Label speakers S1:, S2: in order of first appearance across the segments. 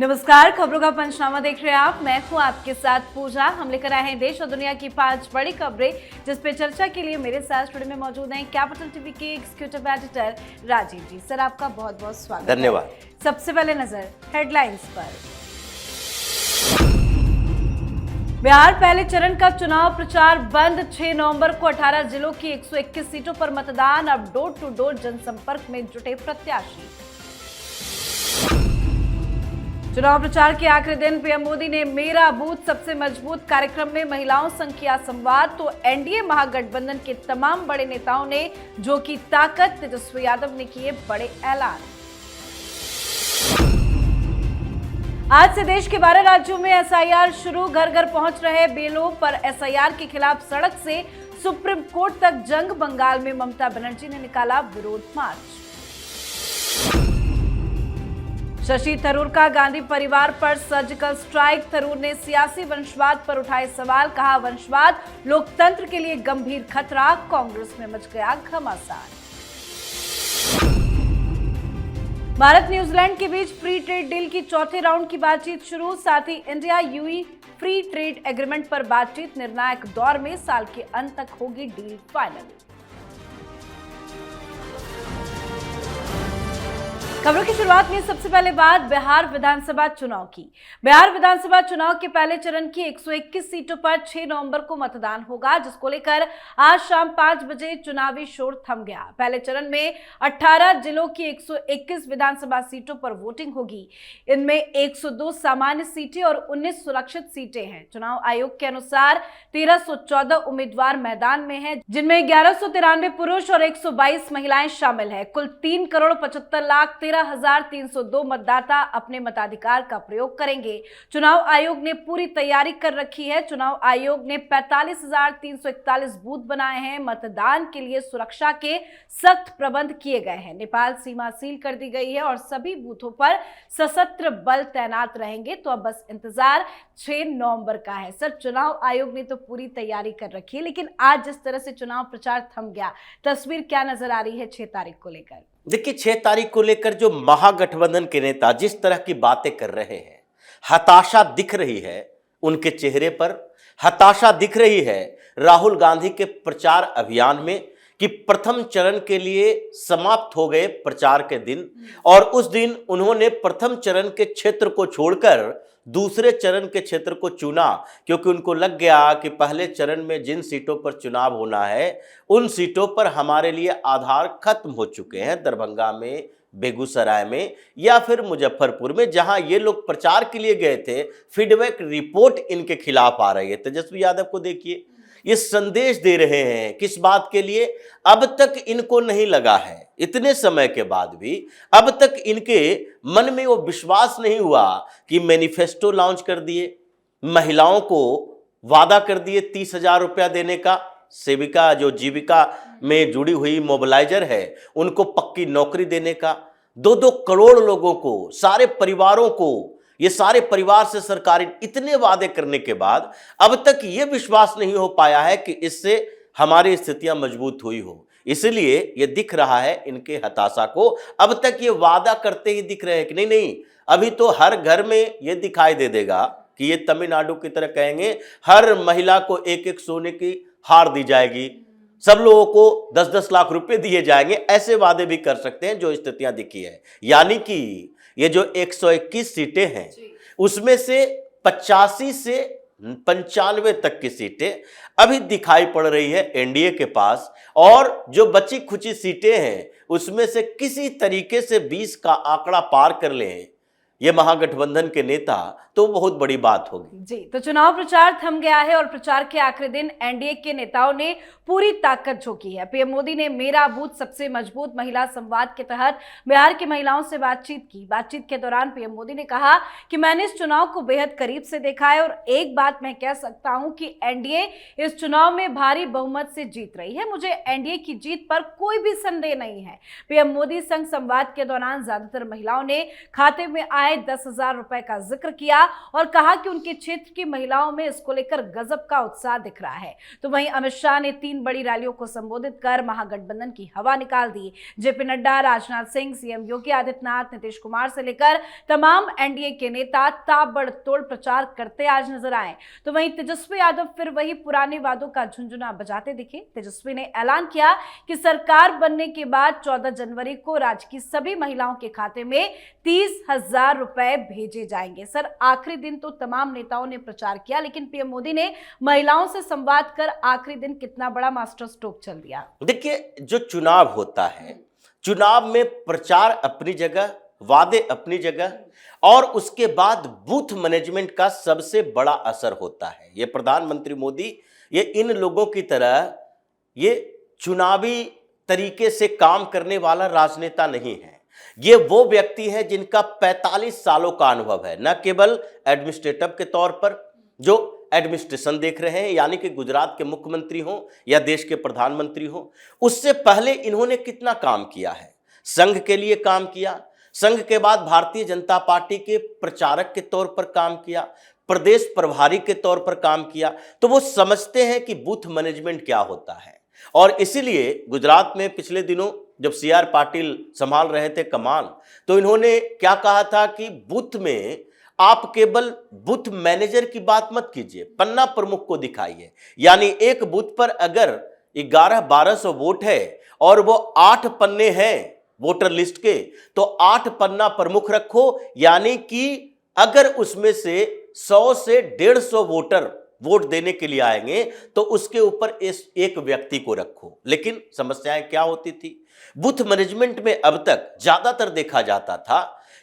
S1: नमस्कार, खबरों का पंचनामा देख रहे हैं आप। मैं हूं आपके साथ पूजा। हम लेकर आए हैं देश और दुनिया की 5 बड़ी खबरें, जिस पे चर्चा के लिए मेरे साथ स्टूडियो में मौजूद हैं कैपिटल टीवी के एग्जीक्यूटिव एडिटर राजीव जी। सर, आपका बहुत बहुत स्वागत है।
S2: धन्यवाद।
S1: सबसे पहले नजर हेडलाइंस पर। बिहार पहले चरण का चुनाव प्रचार बंद। 6 नवंबर को 18 जिलों की 121 सीटों पर मतदान। अब डोर टू डोर जनसंपर्क में जुटे प्रत्याशी। चुनाव प्रचार के आखिरी दिन पीएम मोदी ने मेरा बूथ सबसे मजबूत कार्यक्रम में महिलाओं संग किया संवाद। तो एनडीए महागठबंधन के तमाम बड़े नेताओं ने जो की ताकत, तेजस्वी यादव ने किए बड़े ऐलान। आज से देश के 12 राज्यों में एसआईआर शुरू। घर घर पहुंच रहे बीएलओ पर एसआईआर के खिलाफ सड़क से सुप्रीम कोर्ट तक जंग। बंगाल में ममता बनर्जी ने निकाला विरोध मार्च। शशि थरूर का गांधी परिवार पर सर्जिकल स्ट्राइक। थरूर ने सियासी वंशवाद पर उठाए सवाल। कहा, वंशवाद लोकतंत्र के लिए गंभीर खतरा। कांग्रेस में मच गया घमासान। भारत न्यूजीलैंड के बीच फ्री ट्रेड डील की चौथे राउंड की बातचीत शुरू। साथ ही India UAE free trade agreement पर बातचीत निर्णायक दौर में। साल के अंत तक होगी डील फाइनल। खबरों की शुरुआत में सबसे पहले बात बिहार विधानसभा चुनाव की। बिहार विधानसभा चुनाव के पहले चरण की 121 सीटों पर 6 नवंबर को मतदान होगा, जिसको लेकर आज शाम 5 बजे चुनावी शोर थम गया। पहले चरण में 18 जिलों की 121 विधानसभा सीटों पर वोटिंग होगी। इनमें 102 सामान्य सीटें और 19 सुरक्षित सीटें हैं। चुनाव आयोग के अनुसार 1314 उम्मीदवार मैदान में हैं, जिनमें 1193 पुरुष और 122 महिलाएं शामिल हैं। कुल 3,75,13,302 मतदाता अपने मताधिकार का प्रयोग करेंगे। चुनाव आयोग ने पूरी तैयारी कर रखी है। चुनाव आयोग ने 45,341 बूथ बनाए हैं। मतदान के लिए सुरक्षा के सख्त प्रबंध किए गए हैं। नेपाल सीमा सील कर दी गई है और सभी बूथों पर सशस्त्र बल तैनात रहेंगे। तो अब बस इंतजार 6 नवंबर का है। सर, चुनाव आयोग ने तो पूरी तैयारी कर रखी है, लेकिन आज जिस तरह से चुनाव प्रचार थम गया, तस्वीर क्या नजर आ रही है 6 तारीख को लेकर?
S2: देखिए, 6 तारीख को लेकर जो महागठबंधन के नेता जिस तरह की बातें कर रहे हैं, हताशा दिख रही है उनके चेहरे पर। हताशा दिख रही है राहुल गांधी के प्रचार अभियान में कि प्रथम चरण के लिए समाप्त हो गए प्रचार के दिन, और उस दिन उन्होंने प्रथम चरण के क्षेत्र को छोड़कर दूसरे चरण के क्षेत्र को चुना, क्योंकि उनको लग गया कि पहले चरण में जिन सीटों पर चुनाव होना है उन सीटों पर हमारे लिए आधार खत्म हो चुके हैं। दरभंगा में, बेगूसराय में या फिर मुजफ्फरपुर में, जहां ये लोग प्रचार के लिए गए थे, फीडबैक रिपोर्ट इनके खिलाफ आ रही है। तेजस्वी यादव को देखिए, ये संदेश दे रहे हैं किस बात के लिए? अब तक इनको नहीं लगा है, इतने समय के बाद भी अब तक इनके मन में वो विश्वास नहीं हुआ कि मैनिफेस्टो लॉन्च कर दिए, महिलाओं को वादा कर दिए 30,000 रुपया देने का, सेविका जो जीविका में जुड़ी हुई मोबिलाइजर है उनको पक्की नौकरी देने का, 2-2 करोड़ लोगों को, सारे परिवारों को, ये सारे परिवार से सरकारी इतने वादे करने के बाद अब तक ये विश्वास नहीं हो पाया है कि इससे हमारी स्थितियां मजबूत हुई हो। इसलिए ये दिख रहा है इनके हताशा को। अब तक ये वादा करते ही दिख रहे हैं कि नहीं, अभी तो हर घर में ये दिखाई दे देगा कि ये तमिलनाडु की तरह कहेंगे हर महिला को 1-1 सोने की हार दी जाएगी, सब लोगों को 10-10 लाख रुपए दिए जाएंगे। ऐसे वादे भी कर सकते हैं जो स्थितियां दिखी है। यानी कि ये जो 121 सीटें हैं उसमें से 85 से 95 तक की सीटें अभी दिखाई पड़ रही है एनडीए के पास, और जो बची खुची सीटें हैं उसमें से किसी तरीके से 20 का आंकड़ा पार कर लें ये महागठबंधन के नेता, तो बहुत बड़ी बात होगी।
S1: जी, तो चुनाव प्रचार थम गया है और प्रचार के आखिरी दिन एनडीए के नेताओं ने पूरी ताकत झोंकी है। पीएम मोदी ने मेरा बूथ सबसे मजबूत महिला संवाद के तहत बिहार की महिलाओं से बातचीत की। बातचीत के दौरान पीएम मोदी ने कहा कि मैंने इस चुनाव को बेहद करीब से देखा है और एक बात मैं कह सकता हूं कि एनडीए इस चुनाव में भारी बहुमत से जीत रही है। मुझे एनडीए की जीत पर कोई भी संदेह नहीं है। पीएम मोदी संग संवाद के दौरान ज्यादातर महिलाओं ने खाते में आए आए 10,000 रुपए का जिक्र किया और कहा कि उनके क्षेत्र की महिलाओं में इसको लेकर गजब का उत्साह दिख रहा है। तो वहीं अमित शाह ने 3 बड़ी रैलियों को संबोधित कर महागठबंधन की हवा निकाल दी। जेपी नड्डा, राजनाथ सिंह, सीएम योगी आदित्यनाथ, नीतीश कुमार से लेकर तमाम एनडीए के नेता ताबड़तोड़ प्रचार करते आज नजर आए। तो वहीं तेजस्वी यादव फिर वही पुराने वादों का झुंझुना बजाते दिखे। तेजस्वी ने ऐलान किया कि सरकार बनने के बाद 14 जनवरी को राज्य की सभी महिलाओं के खाते में 30,000 रुपए भेजे जाएंगे। सर, आखिरी दिन तो तमाम नेताओं ने प्रचार किया, लेकिन पीएम मोदी ने महिलाओं से संवाद कर आखिरी दिन कितना बड़ा मास्टर स्ट्रोक चल दिया।
S2: देखिए, जो चुनाव होता है, चुनाव में प्रचार अपनी जगह, वादे अपनी जगह, और उसके बाद बूथ मैनेजमेंट का सबसे बड़ा असर होता है। ये प्रधानमंत्री मोदी ये इन लोगों की तरह ये चुनावी तरीके से काम करने वाला राजनेता नहीं है। ये वो व्यक्ति है जिनका 45 सालों का अनुभव है, न केवल एडमिनिस्ट्रेटिव के तौर पर जो एडमिनिस्ट्रेशन देख रहे हैं, यानी कि गुजरात के मुख्यमंत्री हो या देश के प्रधानमंत्री हो, उससे पहले इन्होंने कितना काम किया है। संघ के लिए काम किया, संघ के बाद भारतीय जनता पार्टी के प्रचारक के तौर पर काम किया, प्रदेश प्रभारी के तौर पर काम किया। तो वो समझते हैं कि बूथ मैनेजमेंट क्या होता है। और इसीलिए गुजरात में पिछले दिनों जब सीआर पाटिल संभाल रहे थे कमान, तो इन्होंने क्या कहा था कि बूथ में आप केवल बूथ मैनेजर की बात मत कीजिए, पन्ना प्रमुख को दिखाइए। यानी एक बूथ पर अगर 1100-1200 वोट है और वो 8 पन्ने हैं वोटर लिस्ट के, तो 8 पन्ना प्रमुख रखो। यानी कि अगर उसमें से 100 से 150 वोटर वोट देने के लिए आएंगे तो उसके ऊपर इस एक व्यक्ति को रखो। लेकिन समस्याएं क्या होती थी बूथ मैनेजमेंट में? अब तक ज्यादातर देखा जाता था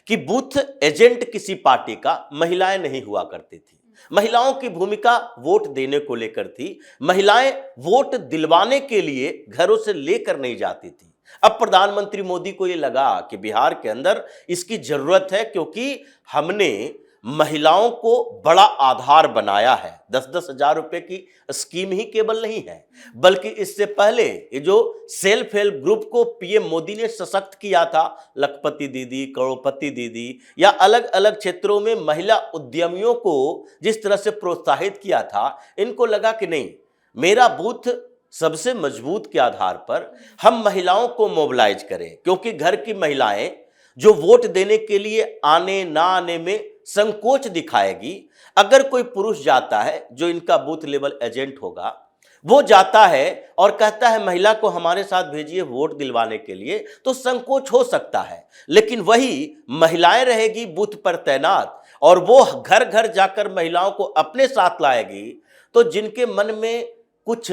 S2: कि बूथ एजेंट किसी पार्टी का महिलाएं नहीं हुआ करती थी। महिलाओं की भूमिका वोट देने को लेकर थी। महिलाएं वोट दिलवाने के लिए घरों से लेकर नहीं जाती थी। अब प्रधानमंत्री मोदी को यह लगा कि बिहार के अंदर इसकी जरूरत है, क्योंकि हमने महिलाओं को बड़ा आधार बनाया है। 10-10 हजार रुपए की स्कीम ही केवल नहीं है, बल्कि इससे पहले ये जो सेल्फ हेल्प ग्रुप को पीएम मोदी ने सशक्त किया था, लखपति दीदी, करोड़पति दीदी, या अलग अलग क्षेत्रों में महिला उद्यमियों को जिस तरह से प्रोत्साहित किया था, इनको लगा कि नहीं, मेरा बूथ सबसे मजबूत के आधार पर हम महिलाओं को मोबिलाइज करें, क्योंकि घर की महिलाएं जो वोट देने के लिए आने ना आने में संकोच दिखाएगी, अगर कोई पुरुष जाता है जो इनका बूथ लेवल एजेंट होगा, वो जाता है और कहता है महिला को हमारे साथ भेजिए वोट दिलवाने के लिए, तो संकोच हो सकता है। लेकिन वही महिलाएं रहेगी बूथ पर तैनात और वो घर घर जाकर महिलाओं को अपने साथ लाएगी, तो जिनके मन में कुछ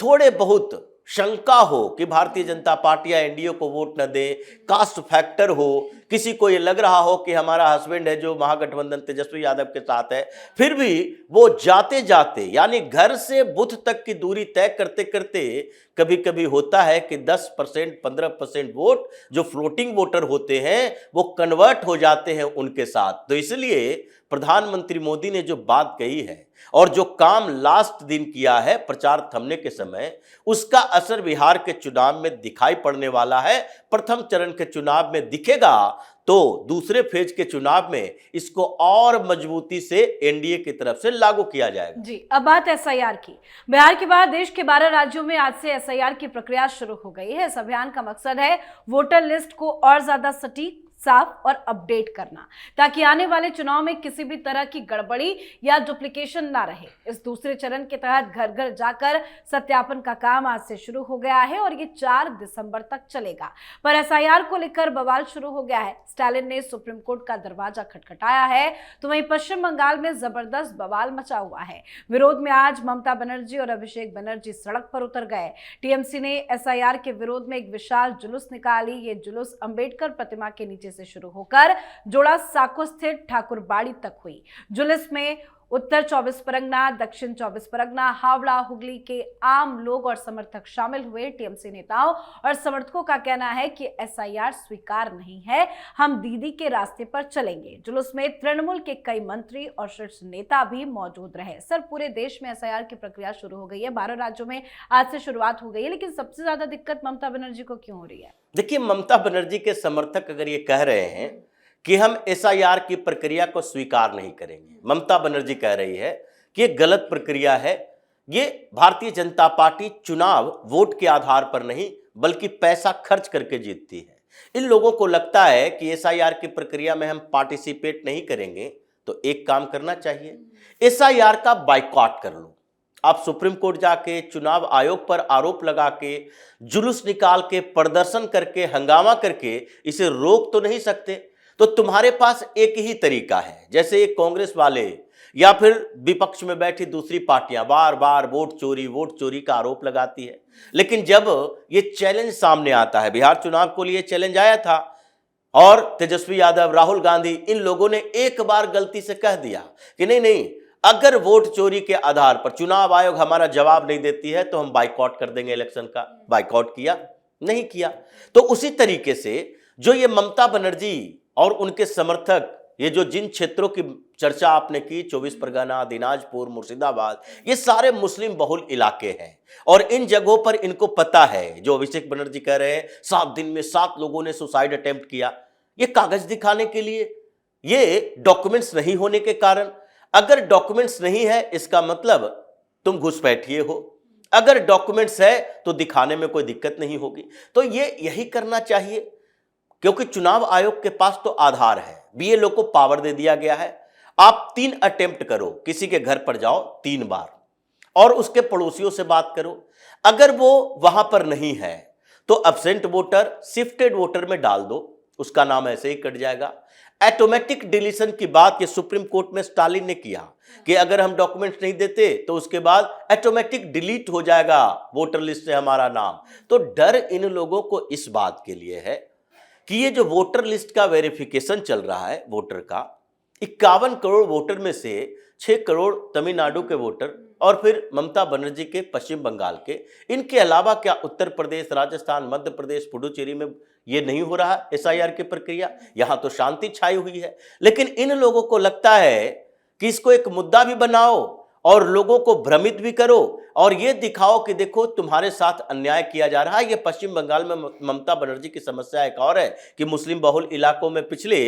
S2: थोड़े बहुत शंका हो कि भारतीय जनता पार्टी या एनडीए को वोट न दे, कास्ट फैक्टर हो, किसी को ये लग रहा हो कि हमारा हस्बैंड है जो महागठबंधन तेजस्वी यादव के साथ है, फिर भी वो जाते जाते यानी घर से बूथ तक की दूरी तय करते करते कभी कभी होता है कि 10%, 15% वोट जो फ्लोटिंग वोटर होते हैं वो कन्वर्ट हो जाते हैं उनके साथ। तो इसलिए प्रधानमंत्री मोदी ने जो बात कही है और जो काम लास्ट दिन किया है प्रचार थमने के समय, उसका असर बिहार के चुनाव में दिखाई पड़ने वाला है। प्रथम चरण के चुनाव में दिखेगा तो दूसरे फेज के चुनाव में इसको और मजबूती से एनडीए की तरफ से लागू किया जाएगा।
S1: जी, अब बात एसआईआर की। बिहार के बाद देश के 12 राज्यों में आज से एसआईआर की प्रक्रिया शुरू हो गई है। इस अभियान का मकसद है वोटर लिस्ट को और ज्यादा सटीक, साफ और अपडेट करना, ताकि आने वाले चुनाव में किसी भी तरह की गड़बड़ी या डुप्लीकेशन ना रहे। इस दूसरे चरण के तहत घर घर जाकर सत्यापन का काम आज से शुरू हो गया है और ये 4 दिसंबर तक चलेगा। पर एसआईआर को लेकर बवाल शुरू हो गया है। स्टालिन ने सुप्रीम कोर्ट का दरवाजा खटखटाया है, तो वहीं पश्चिम बंगाल में जबरदस्त बवाल मचा हुआ है। विरोध में आज ममता बनर्जी और अभिषेक बनर्जी सड़क पर उतर गए। टीएमसी ने एसआईआर के विरोध में एक विशाल जुलूस निकाली। ये जुलूस अंबेडकर प्रतिमा के नीचे से शुरू होकर जोड़ा साको स्थित ठाकुर बाड़ी तक हुई। जुलूस में उत्तर 24 परगना, दक्षिण 24 परगना, हावड़ा, हुगली के आम लोग और समर्थक शामिल हुए। टीएमसी नेताओं और समर्थकों का कहना है कि एसआईआर स्वीकार नहीं है, हम दीदी के रास्ते पर चलेंगे। जुलूस में तृणमूल के कई मंत्री और शीर्ष नेता भी मौजूद रहे। सर, पूरे देश में एसआईआर की प्रक्रिया शुरू हो गई है, 12 राज्यों में आज से शुरुआत हो गई है, लेकिन सबसे ज्यादा दिक्कत ममता बनर्जी को क्यों हो रही है?
S2: देखिए, ममता बनर्जी के समर्थक अगर ये कह रहे हैं कि हम एसआईआर की प्रक्रिया को स्वीकार नहीं करेंगे। ममता बनर्जी कह रही है कि ये गलत प्रक्रिया है, ये भारतीय जनता पार्टी चुनाव वोट के आधार पर नहीं बल्कि पैसा खर्च करके जीतती है। इन लोगों को लगता है कि एसआईआर की प्रक्रिया में हम पार्टिसिपेट नहीं करेंगे तो एक काम करना चाहिए, एसआईआर का बाइकॉट कर लो। आप सुप्रीम कोर्ट जाके चुनाव आयोग पर आरोप लगा के जुलूस निकाल के प्रदर्शन करके हंगामा करके इसे रोक तो नहीं सकते। तो तुम्हारे पास एक ही तरीका है, जैसे कांग्रेस वाले या फिर विपक्ष में बैठी दूसरी पार्टियां बार बार वोट चोरी का आरोप लगाती है, लेकिन जब ये चैलेंज सामने आता है, बिहार चुनाव को लिए चैलेंज आया था और तेजस्वी यादव, राहुल गांधी, इन लोगों ने एक बार गलती से कह दिया कि नहीं, अगर वोट चोरी के आधार पर चुनाव आयोग हमारा जवाब नहीं देती है तो हम बाइकॉट कर देंगे इलेक्शन का। बाइकॉट किया? नहीं किया। तो उसी तरीके से जो ये ममता बनर्जी और उनके समर्थक, ये जो जिन क्षेत्रों की चर्चा आपने की, 24 परगना, दिनाजपुर, मुर्शिदाबाद, ये सारे मुस्लिम बहुल इलाके हैं और इन जगहों पर इनको पता है, जो अभिषेक बनर्जी कह रहे हैं 7 दिन में 7 लोगों ने सुसाइड अटेम्प्ट किया, ये कागज दिखाने के लिए, ये डॉक्यूमेंट्स नहीं होने के कारण। अगर डॉक्यूमेंट्स नहीं है इसका मतलब तुम घुसपैठिए हो, अगर डॉक्यूमेंट्स है तो दिखाने में कोई दिक्कत नहीं होगी। तो ये यही करना चाहिए, क्योंकि चुनाव आयोग के पास तो आधार है, बीएलओ को पावर दे दिया गया है। आप 3 अटेम्प्ट करो, किसी के घर पर जाओ 3 बार और उसके पड़ोसियों से बात करो। अगर वो वहां पर नहीं है तो एब्सेंट वोटर शिफ्टेड वोटर में डाल दो, उसका नाम ऐसे ही कट जाएगा। ऑटोमेटिक डिलीशन की बात ये सुप्रीम कोर्ट में स्टालिन ने किया कि अगर हम डॉक्यूमेंट्स नहीं देते तो उसके बाद ऑटोमेटिक डिलीट हो जाएगा वोटर लिस्ट से हमारा नाम। तो डर इन लोगों को इस बात के लिए है कि ये जो वोटर लिस्ट का वेरिफिकेशन चल रहा है वोटर का, 51 करोड़ वोटर में से 6 करोड़ तमिलनाडु के वोटर और फिर ममता बनर्जी के पश्चिम बंगाल के, इनके अलावा क्या उत्तर प्रदेश, राजस्थान, मध्य प्रदेश, पुडुचेरी में ये नहीं हो रहा एसआईआर की प्रक्रिया? यहां तो शांति छाई हुई है। लेकिन इन लोगों को लगता है कि इसको एक मुद्दा भी बनाओ और लोगों को भ्रमित भी करो और ये दिखाओ कि देखो तुम्हारे साथ अन्याय किया जा रहा है। ये पश्चिम बंगाल में ममता बनर्जी की समस्या एक और है कि मुस्लिम बहुल इलाकों में पिछले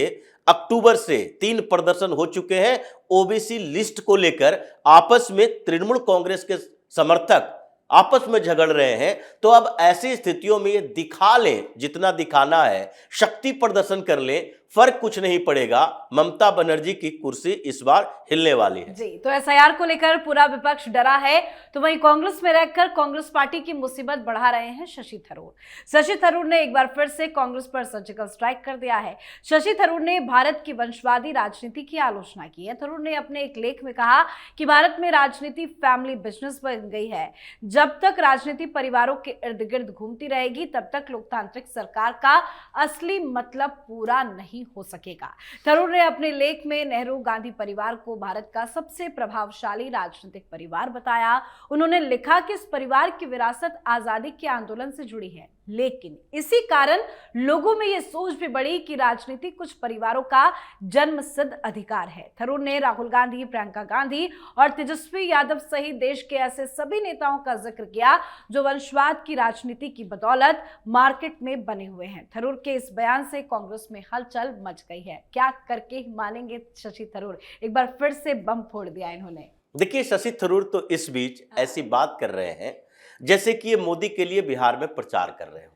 S2: अक्टूबर से 3 प्रदर्शन हो चुके हैं ओबीसी लिस्ट को लेकर। आपस में तृणमूल कांग्रेस के समर्थक आपस में झगड़ रहे हैं। तो अब ऐसी स्थितियों में ये दिखा लें, जितना दिखाना है, शक्ति प्रदर्शन कर लें, फर्क कुछ नहीं पड़ेगा। ममता बनर्जी की कुर्सी इस बार हिलने वाली है।
S1: जी, तो एसआईआर को लेकर पूरा विपक्ष डरा है, तो वहीं कांग्रेस में रहकर कांग्रेस पार्टी की मुसीबत बढ़ा रहे हैं शशि थरूर। शशि थरूर ने एक बार फिर से कांग्रेस पर सर्जिकल स्ट्राइक कर दिया है। शशि थरूर ने भारत की वंशवादी राजनीति की आलोचना की है। थरूर ने अपने एक लेख में कहा कि भारत में राजनीति फैमिली बिजनेस बन गई है। जब तक राजनीति परिवारों के इर्द गिर्द घूमती रहेगी तब तक लोकतांत्रिक सरकार का असली मतलब पूरा नहीं हो सकेगा। थरूर ने अपने लेख में नेहरू गांधी परिवार को भारत का सबसे प्रभावशाली राजनीतिक परिवार बताया। उन्होंने लिखा कि इस परिवार की विरासत आजादी के आंदोलन से जुड़ी है, लेकिन इसी कारण लोगों में यह सोच भी बढ़ी कि राजनीति कुछ परिवारों का जन्मसिद्ध अधिकार है। थरूर ने राहुल गांधी, प्रियंका गांधी और तेजस्वी यादव सहित देश के ऐसे सभी नेताओं का जिक्र किया जो वंशवाद की राजनीति की बदौलत मार्केट में बने हुए हैं। थरूर के इस बयान से कांग्रेस में हलचल मच गई है। क्या करके मानेंगे शशि थरूर? एक बार फिर से बम फोड़ दिया इन्होंने।
S2: देखिए, शशि थरूर तो इस बीच ऐसी बात कर रहे हैं जैसे कि ये मोदी के लिए बिहार में प्रचार कर रहे हो।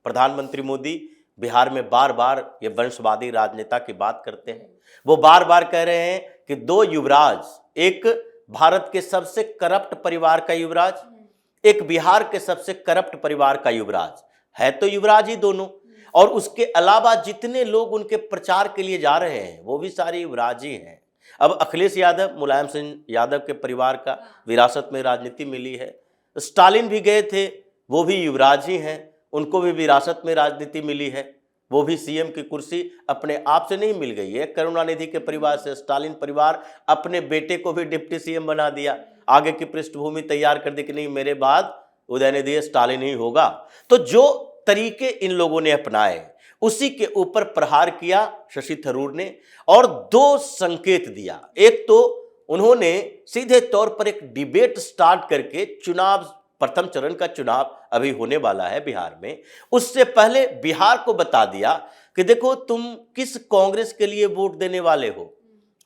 S2: प्रधानमंत्री मोदी बिहार में बार बार ये वंशवादी राजनेता की बात करते हैं। वो बार बार कह रहे हैं कि 2 युवराज, एक भारत के सबसे करप्ट परिवार का युवराज, एक बिहार के सबसे करप्ट परिवार का युवराज है। तो युवराज ही दोनों, और उसके अलावा जितने लोग उनके प्रचार के लिए जा रहे हैं वो भी सारे युवराज ही हैं। अब अखिलेश यादव, मुलायम सिंह यादव के परिवार का विरासत में राजनीति मिली है। स्टालिन भी गए थे, वो भी युवराज ही हैं, उनको भी विरासत में राजनीति मिली है। वो भी सीएम की कुर्सी अपने आप से नहीं मिल गई है, करुणानिधि के परिवार से। स्टालिन परिवार अपने बेटे को भी डिप्टी सीएम बना दिया, आगे की पृष्ठभूमि तैयार कर दी कि नहीं, मेरे बाद उदयनिधि स्टालिन ही होगा। तो जो तरीके इन लोगों ने अपनाए उसी के ऊपर प्रहार किया शशि थरूर ने और 2 संकेत दिया। एक तो उन्होंने सीधे तौर पर एक डिबेट स्टार्ट करके चुनाव, प्रथम चरण का चुनाव अभी होने वाला है बिहार में, उससे पहले बिहार को बता दिया कि देखो तुम किस कांग्रेस के लिए वोट देने वाले हो।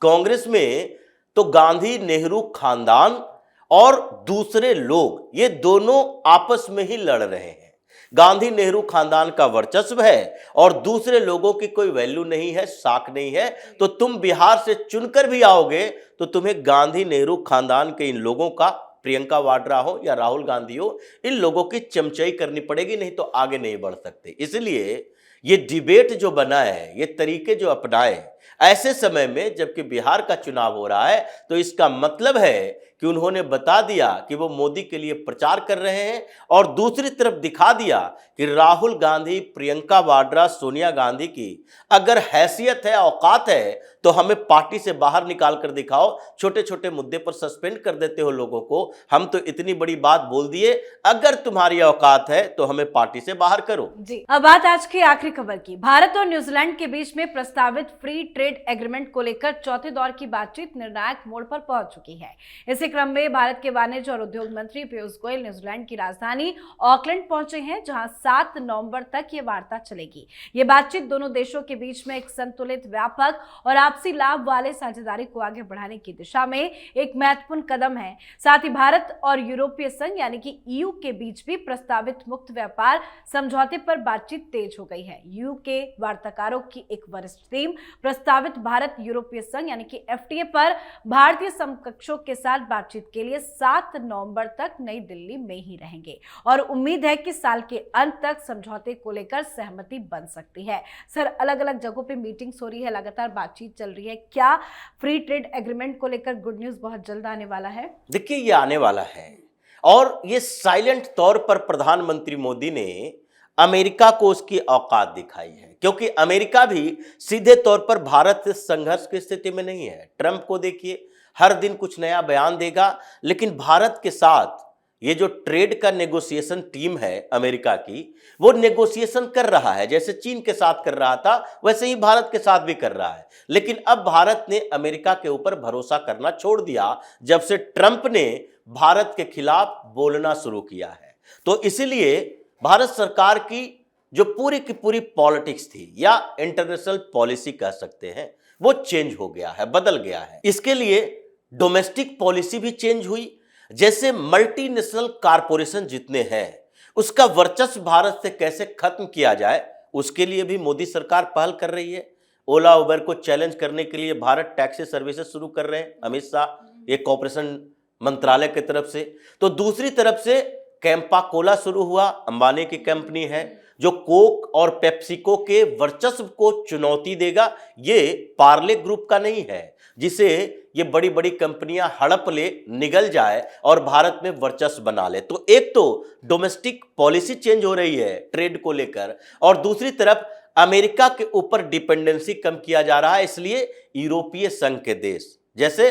S2: कांग्रेस में तो गांधी नेहरू खानदान और दूसरे लोग, ये दोनों आपस में ही लड़ रहे हैं। गांधी नेहरू खानदान का वर्चस्व है और दूसरे लोगों की कोई वैल्यू नहीं है, साख नहीं है। तो तुम बिहार से चुनकर भी आओगे तो तुम्हें गांधी नेहरू खानदान के इन लोगों का, प्रियंका वाड्रा हो या राहुल गांधी हो, इन लोगों की चमचाई करनी पड़ेगी, नहीं तो आगे नहीं बढ़ सकते। इसलिए ये डिबेट जो बना है, ये तरीके जो अपनाए ऐसे समय में जबकि बिहार का चुनाव हो रहा है, तो इसका मतलब है कि उन्होंने बता दिया कि वो मोदी के लिए प्रचार कर रहे हैं और दूसरी तरफ दिखा दिया कि राहुल गांधी, प्रियंका वाड्रा, सोनिया गांधी की अगर हैसियत है, औकात है, तो हमें पार्टी से बाहर निकाल कर दिखाओ। छोटे छोटे मुद्दे पर सस्पेंड कर देते हो लोगों को, हम तो इतनी बड़ी बात बोल दिए, अगर तुम्हारी औकात है तो हमें पार्टी से बाहर करो।
S1: जी, अब बात आज की आखिरी खबर की। भारत और न्यूजीलैंड के बीच में प्रस्तावित फ्री ट्रेड एग्रीमेंट को लेकर चौथे दौर की बातचीत निर्णायक मोड़ पर पहुंच चुकी है। इसी क्रम में भारत के वाणिज्य और उद्योग मंत्री पीयूष गोयल न्यूजीलैंड की राजधानी ऑकलैंड पहुंचे हैं, जहां 7 नवंबर तक ये वार्ता चलेगी। ये बातचीत दोनों देशों के बीच में एक संतुलित, व्यापक और आपसी लाभ वाले साझेदारी को आगे बढ़ाने की दिशा में एक महत्वपूर्ण कदम है। साथ ही भारत और यूरोपीय संघ यानी कि ईयू के बीच भी प्रस्तावित मुक्त व्यापार समझौते पर बातचीत तेज हो गई है। ईयू के वार्ताकारों की एक वरिष्ठ टीम प्रस्तावित भारत यूरोपीय संघ यानी कि एफटीए पर भारतीय समकक्षों के साथ बातचीत के लिए 7 नवंबर तक नई दिल्ली में ही रहेंगे और उम्मीद है कि साल के अंत तक समझौते को लेकर सहमति बन सकती है। सर, अलग अलग जगहों पे मीटिंग्स हो रही है, लगातार बातचीत चल रही है, क्या फ्री ट्रेड एग्रीमेंट को लेकर गुड न्यूज बहुत जल्द आने वाला है?
S2: देखिए, ये आने वाला है और ये साइलेंट तौर पर प्रधानमंत्री मोदी ने अमेरिका को उसकी औकात दिखाई है, क्योंकि अमेरिका भी सीधे तौर पर भारत से संघर्ष की स्थिति में नहीं है। ट्रंप को देखिए, हर दिन कुछ नया बयान देगा, लेकिन भारत के साथ ये जो ट्रेड का नेगोशिएशन टीम है अमेरिका की, वो नेगोशिएशन कर रहा है। जैसे चीन के साथ कर रहा था, वैसे ही भारत के साथ भी कर रहा है। लेकिन अब भारत ने अमेरिका के ऊपर भरोसा करना छोड़ दिया जब से ट्रंप ने भारत के खिलाफ बोलना शुरू किया है। तो इसलिए भारत सरकार की जो पूरी की पूरी पॉलिटिक्स थी या इंटरनेशनल पॉलिसी कह सकते हैं, वो चेंज हो गया है, बदल गया है। इसके लिए डोमेस्टिक पॉलिसी भी चेंज हुई। जैसे मल्टीनेशनल कारपोरेशन जितने हैं, उसका वर्चस्व भारत से कैसे खत्म किया जाए, उसके लिए भी मोदी सरकार पहल कर रही है। ओला उबर को चैलेंज करने के लिए भारत टैक्सी सर्विसेज शुरू कर रहे हैं अमित शाह, ये कॉर्पोरेशन मंत्रालय की तरफ से। तो दूसरी तरफ से कैंपा कोला शुरू हुआ, अंबानी की कंपनी है, जो कोक और पेप्सिको के वर्चस्व को चुनौती देगा। ये पार्ले ग्रुप का नहीं है जिसे ये बड़ी बड़ी कंपनियां हड़प ले, निगल जाए और भारत में वर्चस्व बना ले। तो एक तो डोमेस्टिक पॉलिसी चेंज हो रही है ट्रेड को लेकर, और दूसरी तरफ अमेरिका के ऊपर डिपेंडेंसी कम किया जा रहा है। इसलिए यूरोपीय संघ के देश, जैसे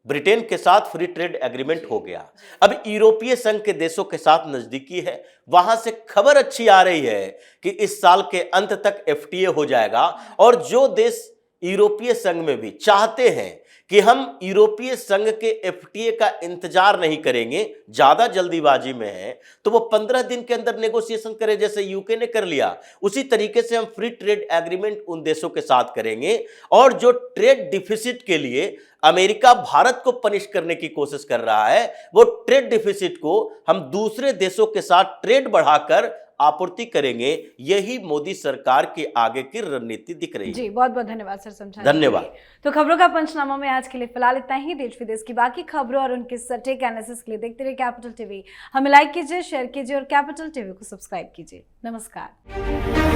S2: ब्रिटेन के साथ फ्री ट्रेड एग्रीमेंट हो गया, अब यूरोपीय संघ के देशों के साथ नजदीकी है। वहां से खबर अच्छी आ रही है कि इस साल के अंत तक एफटीए हो जाएगा। और जो देश यूरोपीय संघ में भी चाहते हैं कि हम यूरोपीय संघ के एफटीए का इंतजार नहीं करेंगे, ज्यादा जल्दीबाजी में है, तो वो 15 दिन के अंदर नेगोशिएशन करें, जैसे यूके ने कर लिया। उसी तरीके से हम फ्री ट्रेड एग्रीमेंट उन देशों के साथ करेंगे। और जो ट्रेड डिफिसिट के लिए अमेरिका भारत को पनिश करने की कोशिश कर रहा है, वो ट्रेड डिफिसिट को हम दूसरे देशों के साथ ट्रेड बढ़ाकर आपूर्ति करेंगे। यही मोदी सरकार की आगे की रणनीति दिख रही है।
S1: जी, बहुत बहुत धन्यवाद सर समझाने
S2: धन्यवाद।
S1: के लिए। तो खबरों का पंचनामा में आज के लिए फिलहाल इतना ही। देश विदेश की बाकी खबरों और उनके सटीक एनालिसिस के लिए देखते रहिए कैपिटल टीवी। हमें लाइक कीजिए, शेयर कीजिए और कैपिटल टीवी को सब्सक्राइब कीजिए। नमस्कार।